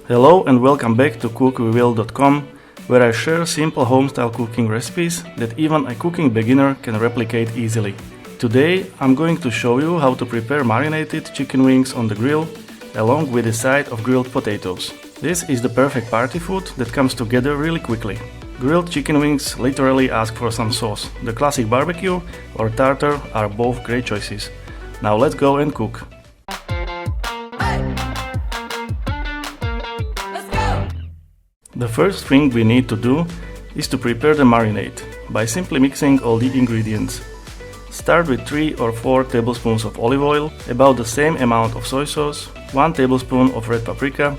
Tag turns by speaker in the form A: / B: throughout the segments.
A: Hello and welcome back to cookwewill.com, where I share simple home-style cooking recipes that even a cooking beginner can replicate easily. Today I'm going to show you how to prepare marinated chicken wings on the grill, along with a side of grilled potatoes. This is the perfect party food that comes together really quickly. Grilled chicken wings literally ask for some sauce. The classic barbecue or tartar are both great choices. Now let's go and cook. The first thing we need to do is to prepare the marinade by simply mixing all the ingredients. Start with 3 or 4 tablespoons of olive oil, about the same amount of soy sauce, 1 tablespoon of red paprika,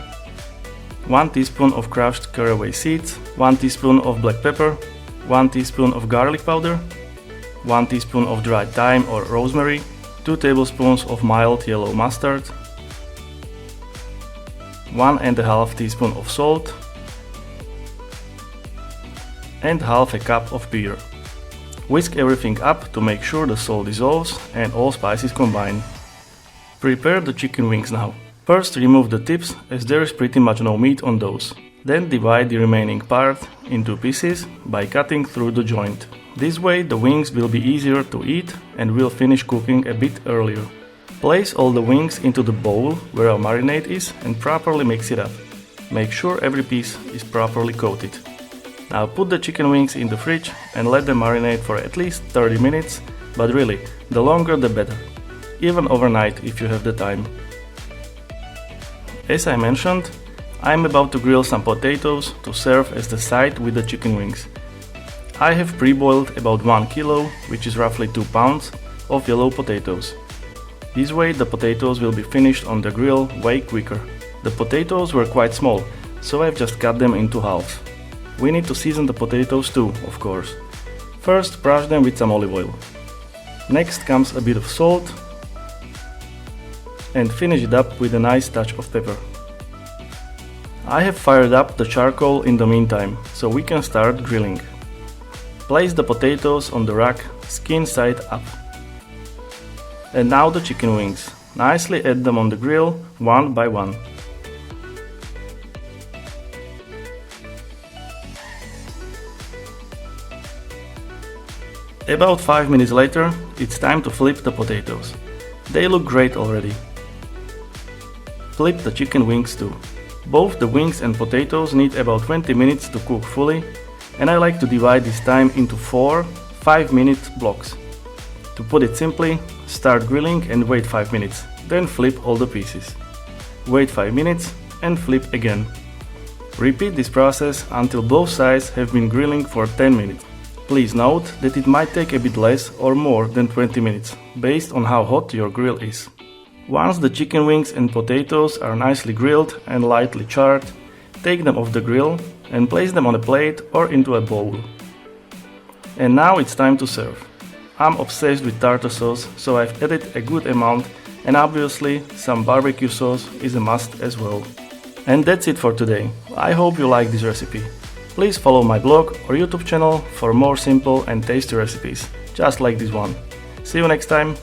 A: 1 teaspoon of crushed caraway seeds, 1 teaspoon of black pepper, 1 teaspoon of garlic powder, 1 teaspoon of dried thyme or rosemary, 2 tablespoons of mild yellow mustard, 1½ teaspoon of salt, and half a cup of beer. Whisk everything up to make sure the salt dissolves and all spices combine. Prepare the chicken wings now. First remove the tips, as there is pretty much no meat on those. Then divide the remaining part into pieces by cutting through the joint. This way the wings will be easier to eat and will finish cooking a bit earlier. Place all the wings into the bowl where our marinade is and properly mix it up. Make sure every piece is properly coated. Now put the chicken wings in the fridge and let them marinate for at least 30 minutes, but really, the longer the better. Even overnight if you have the time. As I mentioned, I'm about to grill some potatoes to serve as the side with the chicken wings. I have pre-boiled about 1 kilo, which is roughly 2 pounds, of yellow potatoes. This way the potatoes will be finished on the grill way quicker. The potatoes were quite small, so I've just cut them into halves. We need to season the potatoes too, of course. First, brush them with some olive oil. Next comes a bit of salt and finish it up with a nice touch of pepper. I have fired up the charcoal in the meantime, so we can start grilling. Place the potatoes on the rack, skin side up. And now the chicken wings. Nicely add them on the grill, one by one. About 5 minutes later, it's time to flip the potatoes. They look great already. Flip the chicken wings too. Both the wings and potatoes need about 20 minutes to cook fully, and I like to divide this time into 4 5-minute blocks. To put it simply, start grilling and wait 5 minutes, then flip all the pieces. Wait 5 minutes and flip again. Repeat this process until both sides have been grilling for 10 minutes. Please note that it might take a bit less or more than 20 minutes, based on how hot your grill is. Once the chicken wings and potatoes are nicely grilled and lightly charred, take them off the grill and place them on a plate or into a bowl. And now it's time to serve. I'm obsessed with tartar sauce, so I've added a good amount, and obviously some barbecue sauce is a must as well. And that's it for today. I hope you like this recipe. Please follow my blog or YouTube channel for more simple and tasty recipes, just like this one. See you next time!